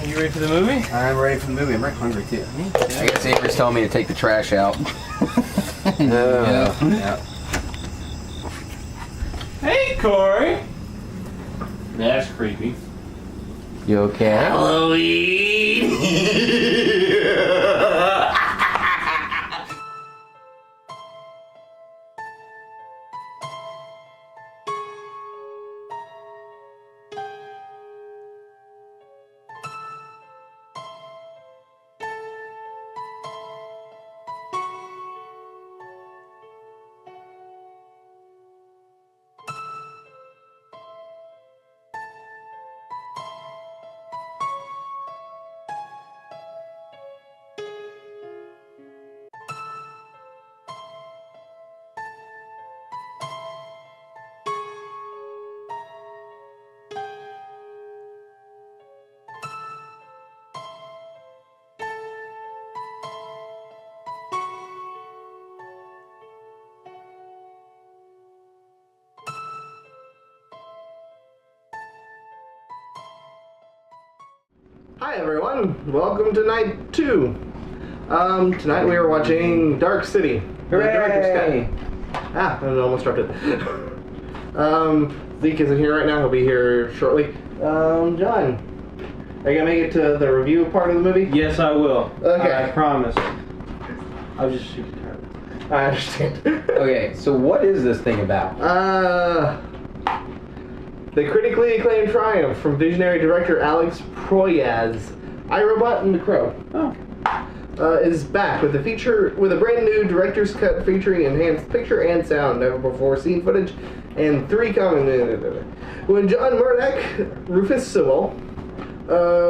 You ready for the movie? I'm ready for the movie. I'm very hungry too. I guess Avery's telling me to take the trash out. Yeah. Hey, Cory. That's creepy. You okay? Halloween! Hi everyone, welcome to night 2. Tonight we are watching Dark City. The director's cut. Ah, I almost dropped it. Zeke isn't here right now, he'll be here shortly. John, are you gonna make it to the review part of the movie? Yes, I will. Okay. I promise. I'll just shoot the title. I understand. Okay, so what is this thing about? The critically acclaimed triumph from visionary director Alex Proyas, iRobot and The Crow. Is back with a brand new director's cut featuring enhanced picture and sound, never before seen footage, and 3 comments. When John Murdoch, Rufus Sewell,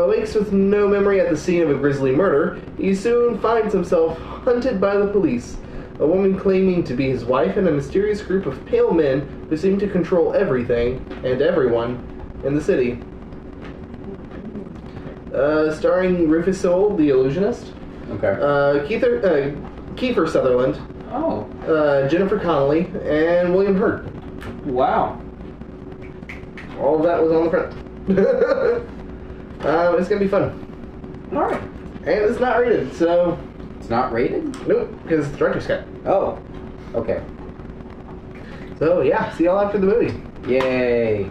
wakes with no memory at the scene of a grisly murder, he soon finds himself hunted by the police. A woman claiming to be his wife and a mysterious group of pale men who seem to control everything and everyone in the city. Starring Rufus Sewell, the illusionist. Okay. Kiefer Sutherland. Oh. Jennifer Connelly and William Hurt. Wow. All of that was on the front. It's gonna be fun. Alright. And it's not rated, so... It's not rated? Nope, because it's the director's cut. Oh. Okay. So yeah, see y'all after the movie. Yay.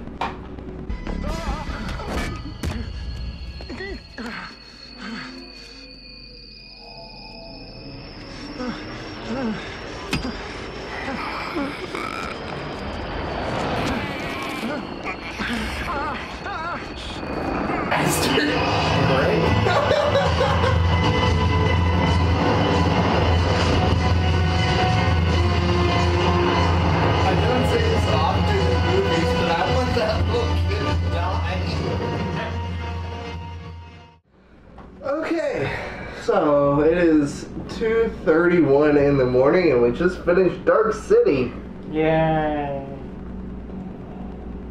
Okay, so it is 2:31 in the morning and we just finished Dark City. Yay.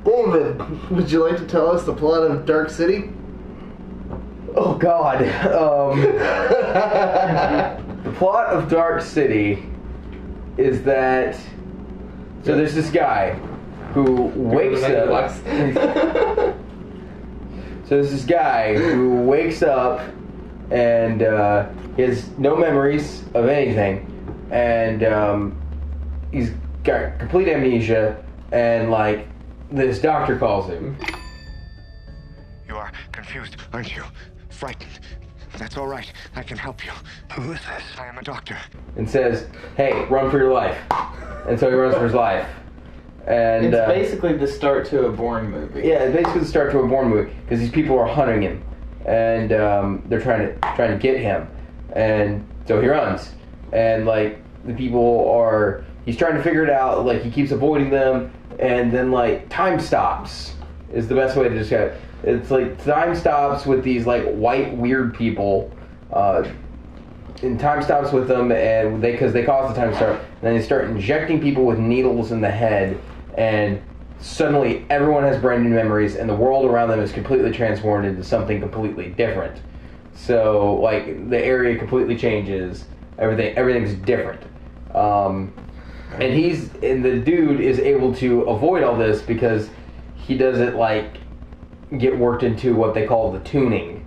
David, would you like to tell us the plot of Dark City? Oh God. The plot of Dark City is that there's this guy who wakes up. So there's this guy who wakes up and he has no memories of anything, and he's got complete amnesia, and like this doctor calls him. You are confused, aren't you? Frightened. That's all right. I can help you. Who is this? I am a doctor. And says, "Hey, run for your life." And so he runs for his life. And It's basically the start to a Bourne movie. yeah, it's basically the start to a Bourne movie because these people are hunting him, and they're trying to get him, and so he runs, and like the people are, he's trying to figure it out. Like he keeps avoiding them, and then like time stops is the best way to describe it. It's like time stops with these like white weird people, and time stops with them, and because they cause the time to stop, and then they start injecting people with needles in the head, and suddenly everyone has brand new memories, and the world around them is completely transformed into something completely different. So like the area completely changes, everything's different, and the dude is able to avoid all this because he doesn't like get worked into what they call the tuning,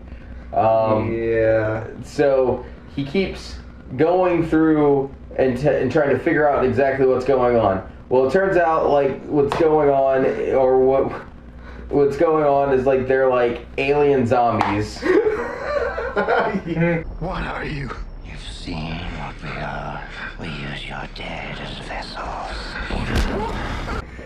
Yeah. So he keeps going through and trying to figure out exactly what's going on. Well, it turns out like what's going on is like they're like alien zombies. What are you? You've seen what we are. We use your dead as vessels.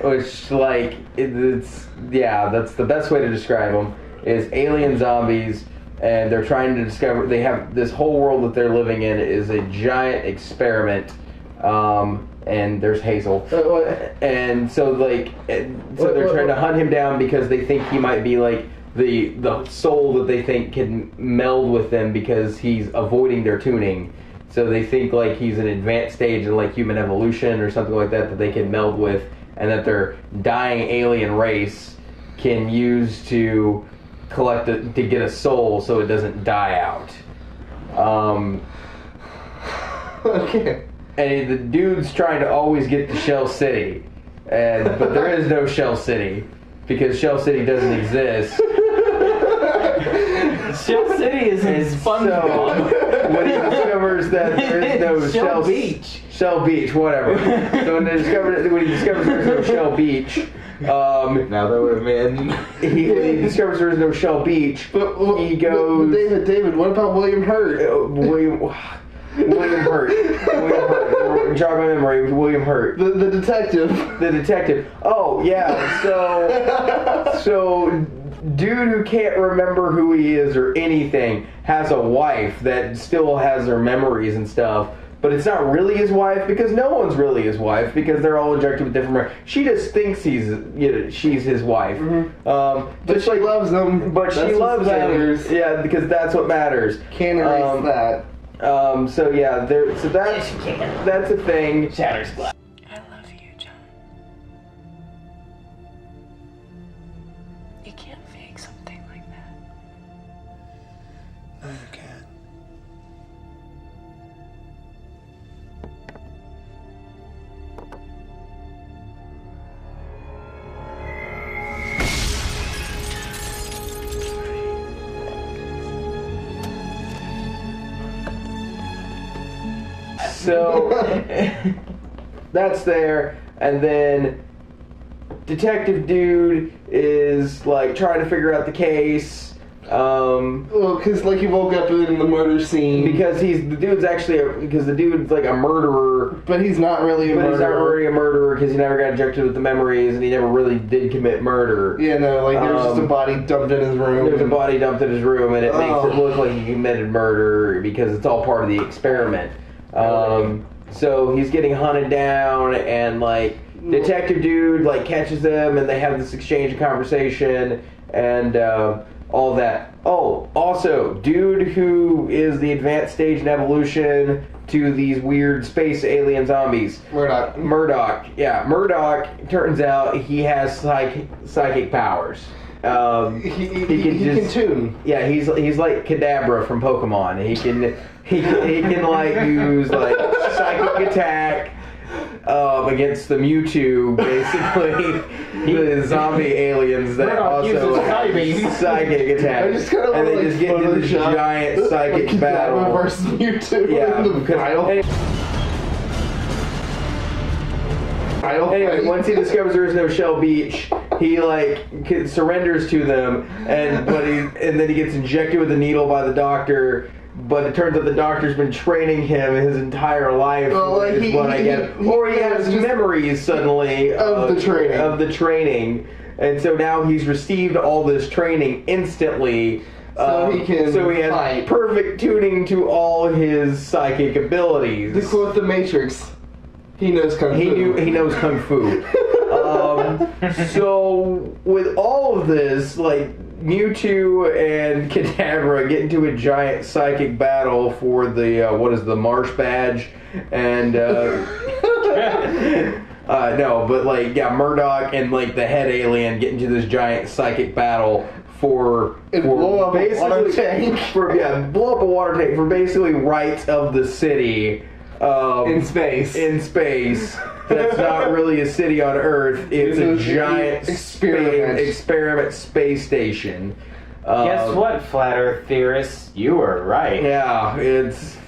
Which like it's that's the best way to describe them is alien zombies. And they're trying to discover, they have this whole world that they're living in is a giant experiment. And there's Hazel. And so like, they're trying to hunt him down because they think he might be like the soul that they think can meld with them because he's avoiding their tuning. So they think like he's an advanced stage in like human evolution or something like that they can meld with, and that their dying alien race can use to to get a soul so it doesn't die out. Okay. And the dude's trying to always get to Shell City, but there is no Shell City because Shell City doesn't exist. Shell City is in SpongeBob. So, when he discovers that there is no Shell Beach. Shell Beach, whatever. So when he discovers there's no Shell Beach, Now that we're men. he discovers there's no Shell Beach. He goes. David. What about William Hurt? William Hurt. Jog my memory. William Hurt. The detective. The detective. Oh yeah. So dude who can't remember who he is or anything has a wife that still has her memories and stuff. But it's not really his wife because no one's really his wife because they're all injected with different. She just thinks she's his wife. Mm-hmm. But she loves him. But she loves him. Yeah, because that's what matters. Can't erase that. So yeah, that's a thing. Shatter's glass. I love you, John. You can't fake something like that. No, you can't. So that's there, and then detective dude is like trying to figure out the case. Well, because like he woke up in the murder scene. Because the dude's like a murderer. But he's not really a murderer. He's not really a murderer because he never got injected with the memories and he never really did commit murder. Yeah, no, like there's just a body dumped in his room. There's a body dumped in his room and it makes it look like he committed murder because it's all part of the experiment. So he's getting hunted down and like detective dude like catches them and they have this exchange of conversation and all that. Oh, also, dude who is the advanced stage in evolution to these weird space alien zombies. Murdoch. Yeah, Murdoch, turns out he has psychic powers. He can tune. Yeah, he's like Kadabra from Pokemon. He can like use like psychic attack against the Mewtwo, basically the zombie aliens that also have psychic attack, and they just get into this giant psychic battle versus Mewtwo. Yeah, anyway, once he discovers there is no Shell Beach, he like surrenders to them, and then he gets injected with a needle by the doctor. But it turns out the doctor's been training him his entire life. Well, like is what I get. Or he has memories suddenly of the training. And so now he's received all this training instantly. So he has fight. Perfect tuning to all his psychic abilities. To quote the Matrix, he knows Kung Fu. He knows Kung Fu. So with all of this, like Mewtwo and Kadabra get into a giant psychic battle for the the Marsh badge, and no, but like Murdoch and like the head alien get into this giant psychic battle blow up a water tank for basically rights of the city. In space. That's not really a city on Earth. It's a giant experiment space station. Guess what, flat Earth theorists? You were right. Yeah, it's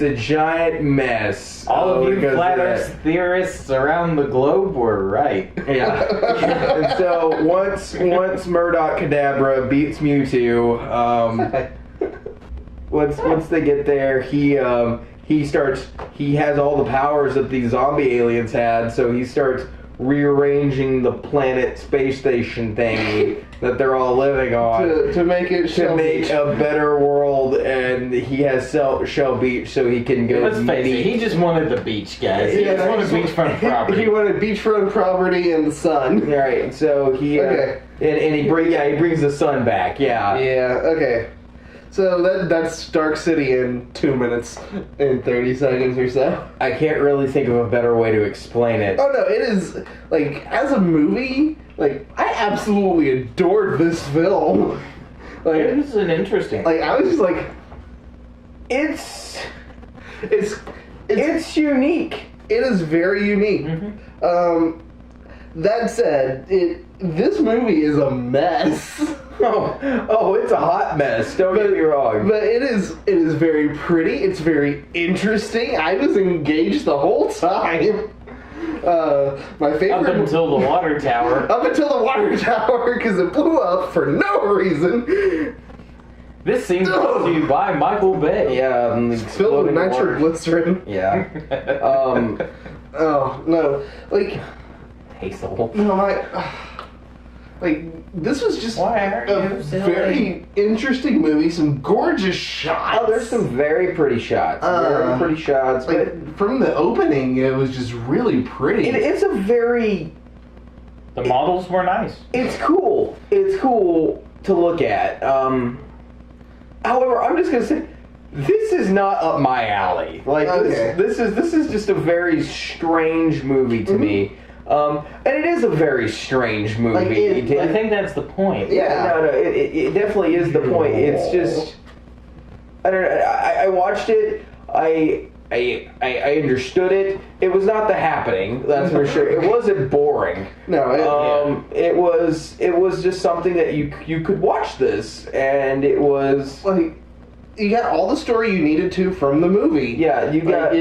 a giant mess. All of you because flat of Earth that. theorists around the globe were right. Yeah. And so once Murdoch Kadabra beats Mewtwo, once they get there, he has all the powers that these zombie aliens had, so he starts rearranging the planet space station thing that they're all living on to make it to make a better world, and he has Shell Beach so he can go. Let's face it, he just wanted the beach, guys. He just wanted beachfront property. He wanted beachfront property and the sun. Right, so he Okay. and he brings the sun back. Yeah. Yeah. Okay. So that's Dark City in 2 minutes and 30 seconds or so. I can't really think of a better way to explain it. Oh no, it is like as a movie, like I absolutely adored this film. Like It was an interesting. like I was just like, It's it's unique. it is very unique. Mm-hmm. That said, this movie is a mess. Oh, it's a hot mess. Don't get me wrong. But it is very pretty. It's very interesting. I was engaged the whole time. My favorite Up until the water tower. up until the water tower because it blew up for no reason. This scene brought to you by Michael Bay. Yeah, and the Filled with exploding water. nitroglycerin. Yeah. Oh no, like Hazel. no, like this was just Why are a you silly? very interesting movie. Some gorgeous shots. Oh, there's some very pretty shots. Very pretty shots. But like from the opening. It was just really pretty. it's a very. The models were nice. It's cool. It's cool to look at. However, I'm just gonna say, this is not up my alley. Like Okay. this is just a very strange movie to me. And it is a very strange movie. Like, I think that's the point. Yeah. No, it definitely is the point. It's just, I don't know. I watched it. I understood it. It was not The Happening, that's for sure. It wasn't boring. No, It was just something that you could watch this, and it was like you got all the story you needed to from the movie. yeah. You got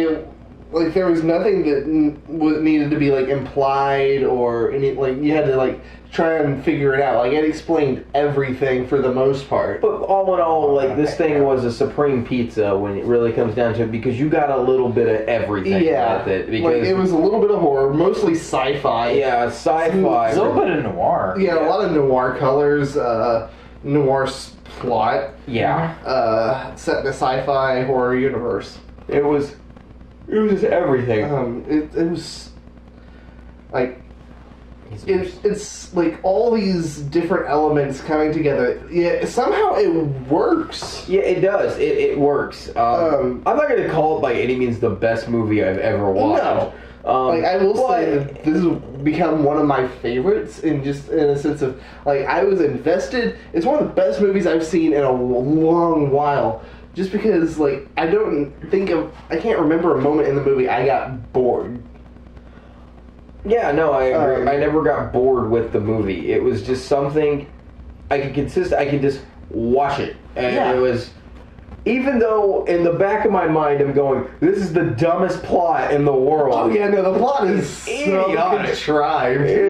Like there was nothing that needed to be like implied or any like you had to like try and figure it out. Like it explained everything for the most part. But all in all, like this thing was a supreme pizza when it really comes down to it, because you got a little bit of everything Yeah, with it. Because like it was a little bit of horror, mostly sci-fi. yeah, sci-fi. A little bit of noir. Yeah, a lot of noir colors, noir plot, Yeah, set in a sci-fi horror universe. it was just everything. It was like it's like all these different elements coming together. Yeah, somehow it works. Yeah, it does. It works. I'm not going to call it by any means the best movie I've ever watched. No. Like I will say that this has become one of my favorites in a sense of like I was invested. It's one of the best movies I've seen in a long while. Just because like I can't remember a moment in the movie I got bored. Yeah, no, I agree. I never got bored with the movie. It was just something I could just watch it, and Yeah. it was. Even though in the back of my mind I'm going, this is the dumbest plot in the world. Oh yeah, no, the plot is so idiotic. contrived.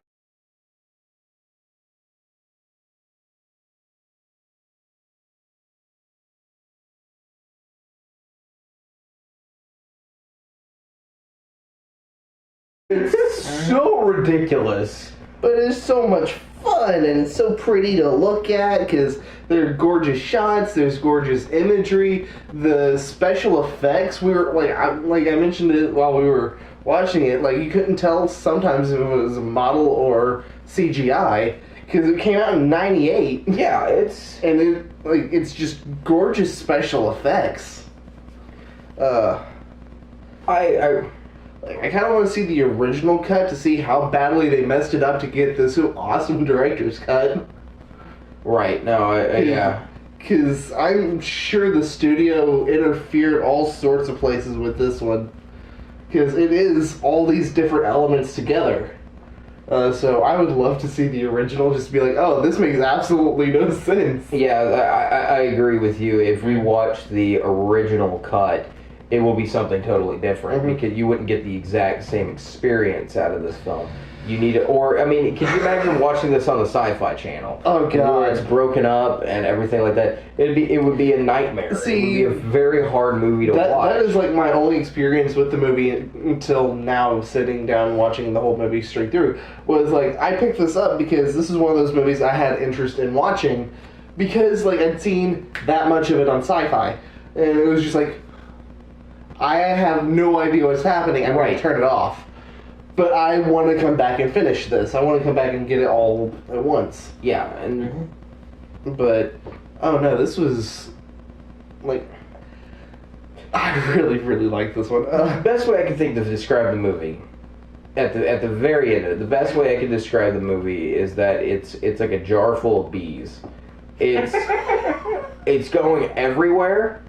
It's so ridiculous. But it's so much fun and it's so pretty to look at because there are gorgeous shots, there's gorgeous imagery, the special effects. We were like I mentioned it while we were watching it. Like you couldn't tell sometimes if it was a model or CGI because it came out in '98. Yeah, it's It's just gorgeous special effects. I kind of want to see the original cut to see how badly they messed it up to get this awesome director's cut. right. No, yeah. Because I'm sure the studio interfered all sorts of places with this one. Because it is all these different elements together. So I would love to see the original, just to be like, oh, this makes absolutely no sense. Yeah, I agree with you. If we watch the original cut, it will be something totally different because you wouldn't get the exact same experience out of this film. You need it, or I mean, could you imagine watching this on the Sci-Fi Channel? Oh god, where it's broken up and everything like that. It would be a nightmare. See, it would be a very hard movie to watch. That is like my only experience with the movie until now. Sitting down watching the whole movie straight through was like I picked this up because this is one of those movies I had interest in watching because like I'd seen that much of it on Sci-Fi, and it was just like I have no idea what's happening. I'm going to turn it off. But I want to come back and finish this. I want to come back and get it all at once. Yeah, and but oh no, this was like I really, really like this one. The best way I can think to describe the movie, at the very end of it, the best way I can describe the movie is that it's like a jar full of bees. It's going everywhere.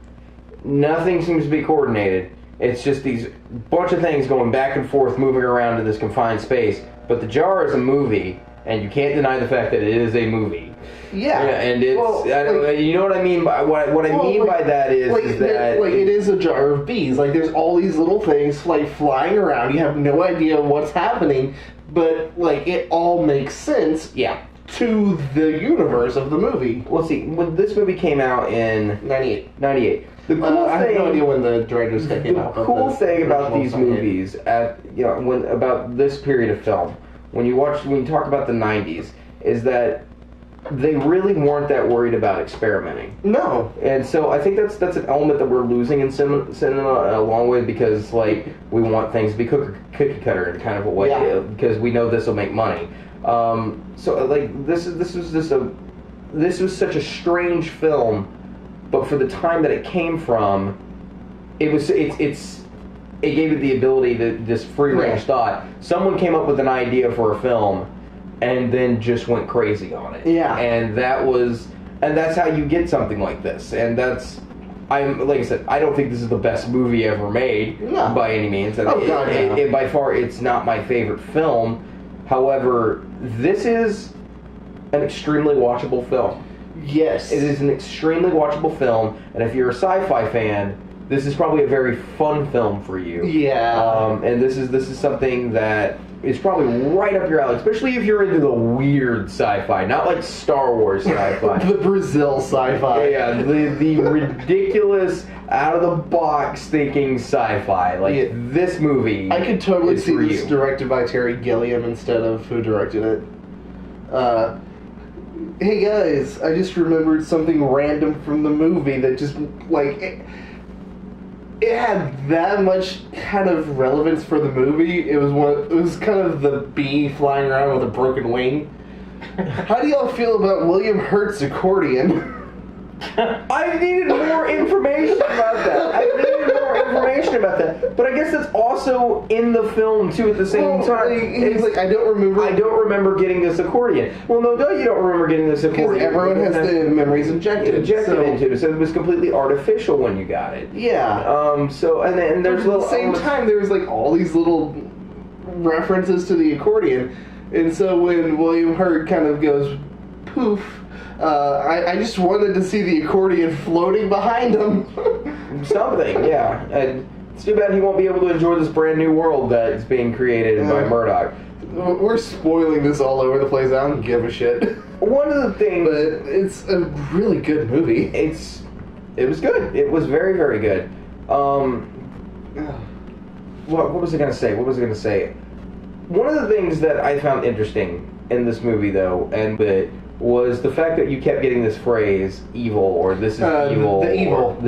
Nothing seems to be coordinated. It's just these bunch of things going back and forth, moving around in this confined space. But the jar is a movie, and you can't deny the fact that it is a movie. Yeah, and it's you know what I mean by what I mean by that is that it is a jar of bees. Like there's all these little things like flying around. You have no idea what's happening, but like it all makes sense. Yeah. To the universe of the movie. Well, see, when this movie came out in 98. The cool thing, I have no idea when the director's cut came out. The cool thing about these movies, about this period of film, when you talk about the 90s, is that they really weren't that worried about experimenting. No. And so I think that's an element that we're losing in cinema along with because like we want things to be cookie cutter in kind of a way because we know this will make money. So like this was such a strange film. But for the time that it came from, it gave it the ability to this free range thought. Someone came up with an idea for a film, and then just went crazy on it. Yeah, and that's how you get something like this. And like I said, I don't think this is the best movie ever made by any means. And by far, it's not my favorite film. However, this is an extremely watchable film. Yes. It is an extremely watchable film, and if you're a sci-fi fan, this is probably a very fun film for you. Yeah. And this is something that is probably right up your alley, especially if you're into the weird sci-fi, not like Star Wars sci-fi. The Brazil sci-fi. Yeah, the ridiculous, out-of-the-box thinking sci-fi. Like, this movie I could totally see this you. directed by Terry Gilliam instead of who directed it. Hey guys, I just remembered something random from the movie that just, like, it had that much kind of relevance for the movie. It was kind of the bee flying around with a broken wing. How do y'all feel about William Hurt's accordion? I needed more information about that. But I guess that's also in the film too at the same time. He's like, I don't remember getting this accordion. Well, no, you don't remember getting this accordion. Because everyone has the memories injected into it, so it was completely artificial when you got it. Yeah. So and there's at the same time there was like all these little references to the accordion, and so when William Hurt kind of goes poof. I just wanted to see the accordion floating behind him. Something, yeah. And it's too bad he won't be able to enjoy this brand new world that's being created by Murdoch. We're spoiling this all over the place. I don't give a shit. One of the things... But it's a really good movie. It was good. It was very, very good. What was I going to say? One of the things that I found interesting in this movie, though, was the fact that you kept getting this phrase "evil" or "this is evil." The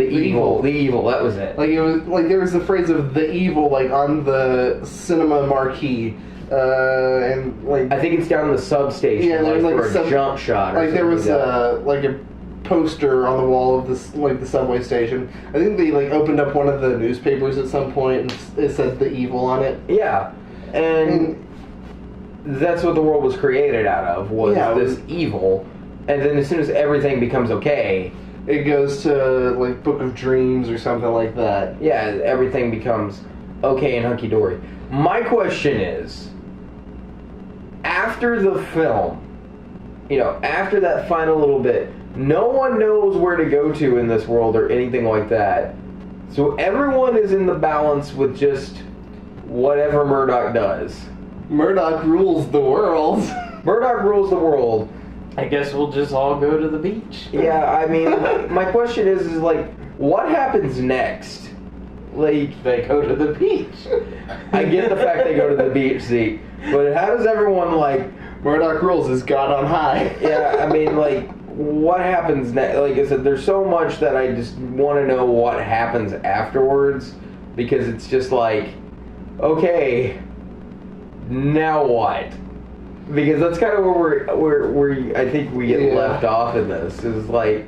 evil. That was it. Like it was like there was the phrase of "the evil" like on the cinema marquee, and like I think it's down in the substation. Yeah, there was like a jump shot. Like there was like a poster on the wall of this like the subway station. I think they like opened up one of the newspapers at some point and it said "the evil" on it. Yeah, and that's what the world was created out of, was this evil. And then as soon as everything becomes okay, it goes to, like, Book of Dreams or something like that. Yeah, everything becomes okay and hunky-dory. My question is, after the film, after that final little bit, no one knows where to go to in this world or anything like that. So everyone is in the balance with just whatever Murdoch does. Murdoch rules the world. Murdoch rules the world. I guess we'll just all go to the beach. Yeah, I mean, my question is like, what happens next? Like, They go to the beach. I get the fact they go to the beach, Zeke, but how does everyone, like... Murdoch rules is God on high. Yeah, I mean, like, what happens next? Like I said, there's so much that I just want to know what happens afterwards, because it's just like, okay, now what? Because that's kind of where I think we get left off in this. Is like,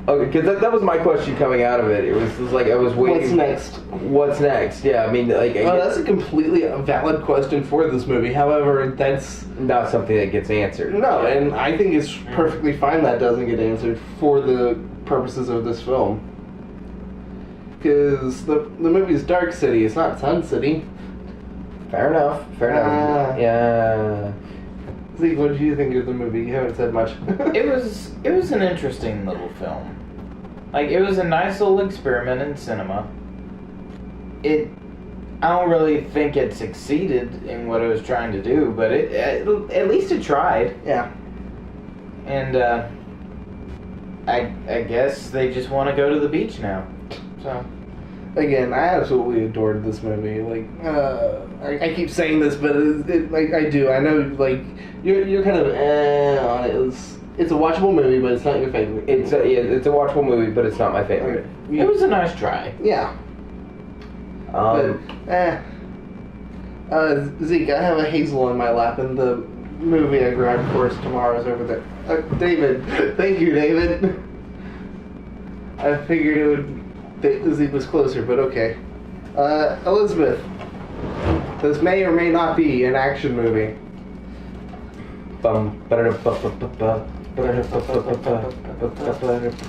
okay, because that was my question coming out of it. It was like I was waiting. What's next? What's next? Yeah, I mean, like, That's a completely valid question for this movie. However, that's not something that gets answered. no, and I think it's perfectly fine that doesn't get answered for the purposes of this film. Because the movie's Dark City, it's not Sun City. Fair enough. Yeah. Zeke, what did you think of the movie? You haven't said much. It was an interesting little film. Like, it was a nice little experiment in cinema. I don't really think it succeeded in what it was trying to do, but at least it tried. Yeah. And I guess they just want to go to the beach now. So Again, I absolutely adored this movie. Like, I keep saying this, but like I do. I know, like you're kind of on it. It's a watchable movie, but it's not your favorite. It's a watchable movie, but it's not my favorite. it was a nice try. Yeah. Zeke, I have a hazel in my lap, and the movie I grabbed for us tomorrow is over there. David, thank you, David. I figured it would. Zeke was closer, but okay. Elizabeth, this may or may not be an action movie.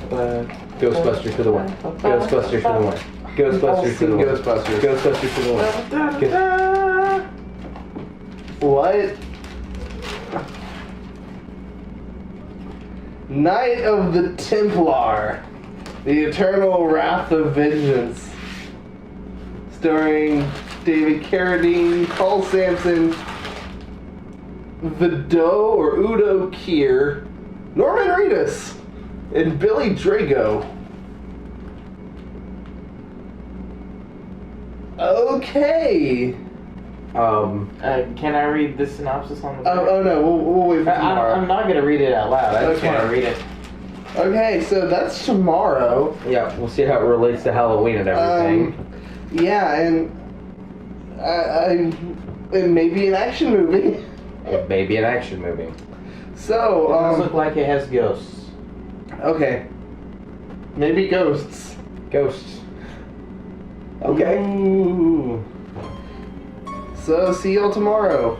Ghostbusters for the win. Ghostbusters for the win. Ghostbusters for the win. Ghostbusters. Ghostbusters for the win. What? Night of the Templar. The Eternal Wrath of Vengeance. Starring David Carradine, Paul Sampson, Vido or Udo Kier, Norman Reedus, and Billy Drago. Okay. Can I read the synopsis on the back? Oh no, we'll wait for tomorrow. I'm not gonna read it out loud. I just Okay. want to read it. Okay, so that's tomorrow. Yeah, we'll see how it relates to Halloween and everything. Yeah, and it may be an action movie. It may be an action movie. So, It does look like it has ghosts. okay. Maybe ghosts. Ghosts. Okay. Ooh. So, see y'all tomorrow.